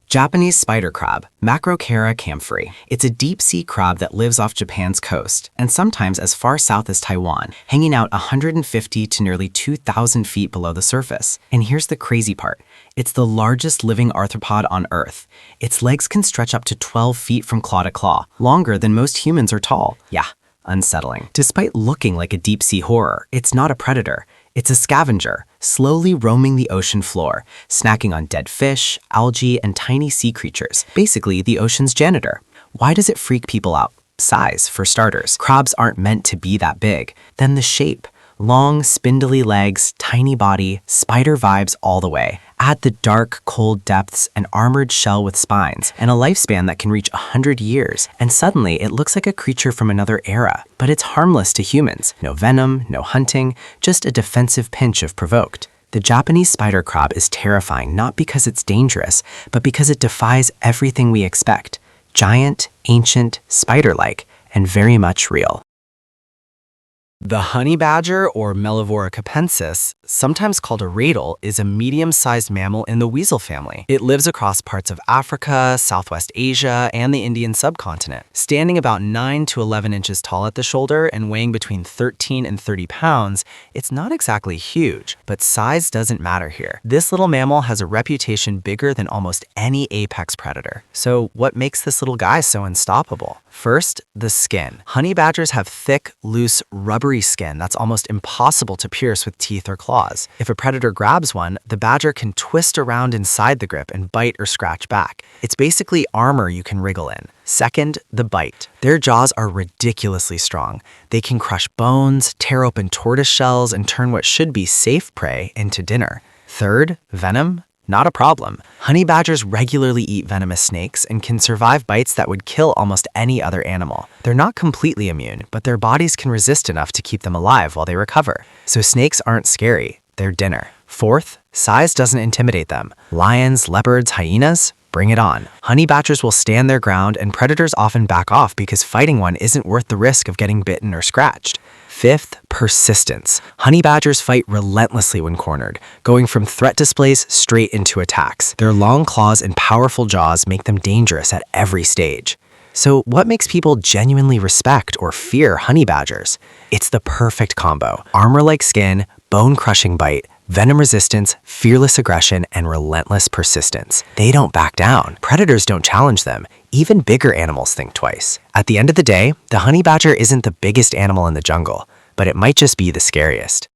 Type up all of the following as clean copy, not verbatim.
Japanese spider crab, Macrochara camphori. It's a deep-sea crab that lives off Japan's coast, and sometimes as far south as Taiwan, hanging out 150 to nearly 2,000 feet below the surface. And here's the crazy part. It's the largest living arthropod on Earth. Its legs can stretch up to 12 feet from claw to claw, longer than most humans are tall. Yeah, unsettling. Despite looking like a deep-sea horror, it's not a predator. It's a scavenger, slowly roaming the ocean floor, snacking on dead fish, algae, and tiny sea creatures, basically the ocean's janitor. Why does it freak people out? Size, for starters. Crabs aren't meant to be that big. Then the shape. Long, spindly legs, tiny body, spider vibes all the way. Add the dark, cold depths, an armored shell with spines, and a lifespan that can reach 100 years. And suddenly, it looks like a creature from another era. But it's harmless to humans. No venom, no hunting, just a defensive pinch if provoked. The Japanese spider crab is terrifying not because it's dangerous, but because it defies everything we expect. Giant, ancient, spider-like, and very much real. The honey badger, or Mellivora capensis, sometimes called a radel, is a medium-sized mammal in the weasel family. It lives across parts of Africa, Southwest Asia, and the Indian subcontinent. Standing about 9 to 11 inches tall at the shoulder and weighing between 13 and 30 pounds, it's not exactly huge, but size doesn't matter here. This little mammal has a reputation bigger than almost any apex predator. So what makes this little guy so unstoppable? First, the skin. Honey badgers have thick, loose, rubbery skin that's almost impossible to pierce with teeth or claws. If a predator grabs one, the badger can twist around inside the grip and bite or scratch back. It's basically armor you can wriggle in. Second, the bite. Their jaws are ridiculously strong. They can crush bones, tear open tortoise shells, and turn what should be safe prey into dinner. Third, venom. Not a problem. Honey badgers regularly eat venomous snakes and can survive bites that would kill almost any other animal. They're not completely immune, but their bodies can resist enough to keep them alive while they recover. So snakes aren't scary, they're dinner. Fourth, size doesn't intimidate them. Lions, leopards, hyenas? Bring it on. Honey badgers will stand their ground, and predators often back off because fighting one isn't worth the risk of getting bitten or scratched. Fifth, persistence. Honey badgers fight relentlessly when cornered, going from threat displays straight into attacks. Their long claws and powerful jaws make them dangerous at every stage. So what makes people genuinely respect or fear honey badgers? It's the perfect combo. Armor-like skin, bone-crushing bite, venom resistance, fearless aggression, and relentless persistence. They don't back down. Predators don't challenge them. Even bigger animals think twice. At the end of the day, the honey badger isn't the biggest animal in the jungle, but it might just be the scariest.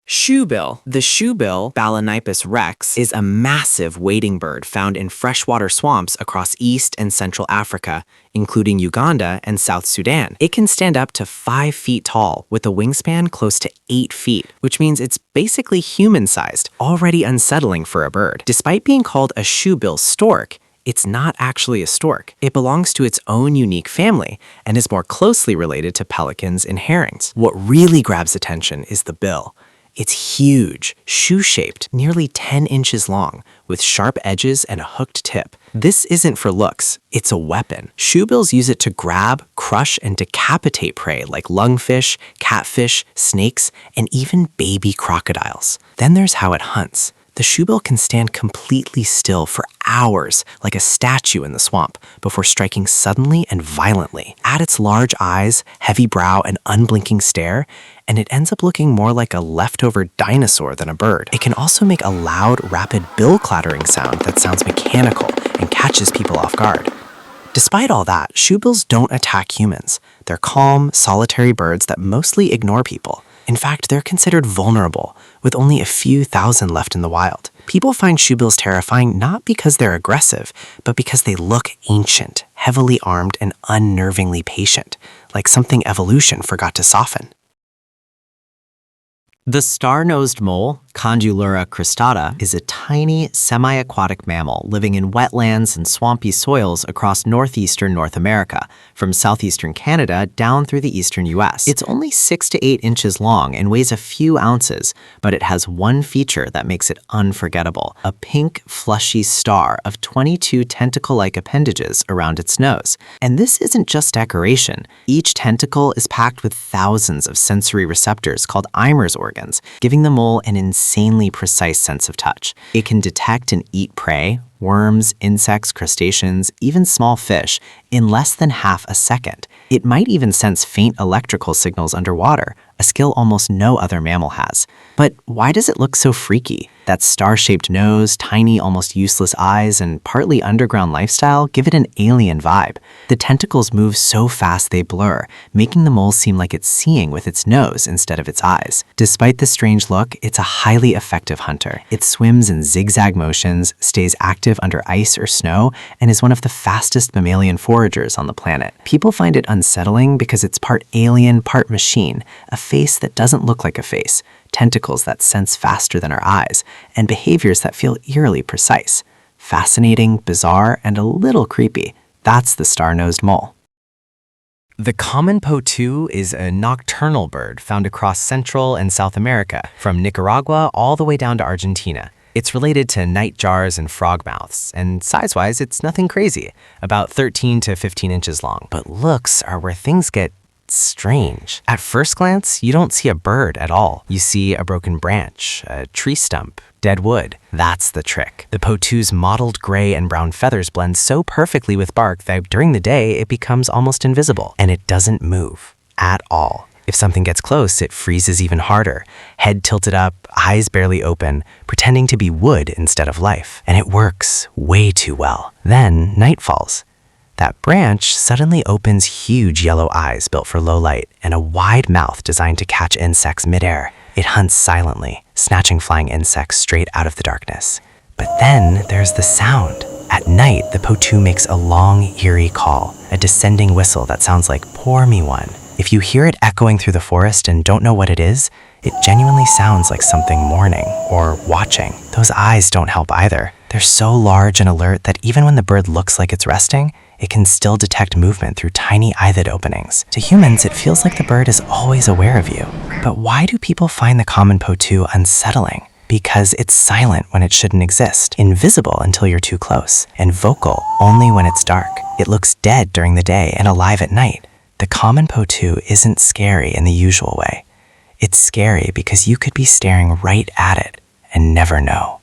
Shoebill. The shoebill, Balanippus rex, is a massive wading bird found in freshwater swamps across East and Central Africa, including Uganda and South Sudan. It can stand up to 5 feet tall with a wingspan close to 8 feet, which means it's basically human-sized, already unsettling for a bird. Despite being called a shoebill stork, it's not actually a stork. It belongs to its own unique family and is more closely related to pelicans and herons. What really grabs attention is the bill. It's huge, shoe-shaped, nearly 10 inches long, with sharp edges and a hooked tip. This isn't for looks, it's a weapon. Shoebills use it to grab, crush, and decapitate prey like lungfish, catfish, snakes, and even baby crocodiles. Then there's how it hunts. The shoebill can stand completely still for hours, like a statue in the swamp, before striking suddenly and violently. Add its large eyes, heavy brow, and unblinking stare, and it ends up looking more like a leftover dinosaur than a bird. It can also make a loud, rapid bill clattering sound that sounds mechanical and catches people off guard. Despite all that, shoebills don't attack humans. They're calm, solitary birds that mostly ignore people. In fact, they're considered vulnerable, with only a few thousand left in the wild. People find shoebills terrifying not because they're aggressive, but because they look ancient, heavily armed, and unnervingly patient, like something evolution forgot to soften. The star-nosed mole, Condylura cristata, is a tiny, semi-aquatic mammal living in wetlands and swampy soils across northeastern North America, from southeastern Canada down through the eastern US. It's only 6 to 8 inches long and weighs a few ounces, but it has one feature that makes it unforgettable: a pink, fleshy star of 22 tentacle-like appendages around its nose. And this isn't just decoration. Each tentacle is packed with thousands of sensory receptors called Eimer's organs, giving the mole an insanely precise sense of touch. It can detect and eat prey, worms, insects, crustaceans, even small fish, in less than half a second. It might even sense faint electrical signals underwater, a skill almost no other mammal has. But why does it look so freaky? That star-shaped nose, tiny, almost useless eyes, and partly underground lifestyle give it an alien vibe. The tentacles move so fast they blur, making the mole seem like it's seeing with its nose instead of its eyes. Despite the strange look, it's a highly effective hunter. It swims in zigzag motions, stays active under ice or snow, and is one of the fastest mammalian foragers on the planet. People find it unsettling because it's part alien, part machine, a face that doesn't look like a face, tentacles that sense faster than our eyes, and behaviors that feel eerily precise. Fascinating, bizarre, and a little creepy. That's the star-nosed mole. The common potoo is a nocturnal bird found across Central and South America, from Nicaragua all the way down to Argentina. It's related to nightjars and frogmouths, and size-wise, it's nothing crazy, about 13 to 15 inches long. But looks are where things get strange. At first glance, you don't see a bird at all. You see a broken branch, a tree stump, dead wood. That's the trick. The potoo's mottled gray and brown feathers blend so perfectly with bark that during the day it becomes almost invisible, and it doesn't move at all. If something gets close, it freezes even harder, head tilted up, eyes barely open, pretending to be wood instead of life. And it works way too well. Then night falls. That branch suddenly opens huge yellow eyes built for low light and a wide mouth designed to catch insects midair. It hunts silently, snatching flying insects straight out of the darkness. But then there's the sound. At night, the potoo makes a long, eerie call, a descending whistle that sounds like "pour me one." If you hear it echoing through the forest and don't know what it is, it genuinely sounds like something mourning or watching. Those eyes don't help either. They're so large and alert that even when the bird looks like it's resting, it can still detect movement through tiny eyelid openings. To humans, it feels like the bird is always aware of you. But why do people find the common potoo unsettling? Because it's silent when it shouldn't exist, invisible until you're too close, and vocal only when it's dark. It looks dead during the day and alive at night. The common potoo isn't scary in the usual way. It's scary because you could be staring right at it and never know.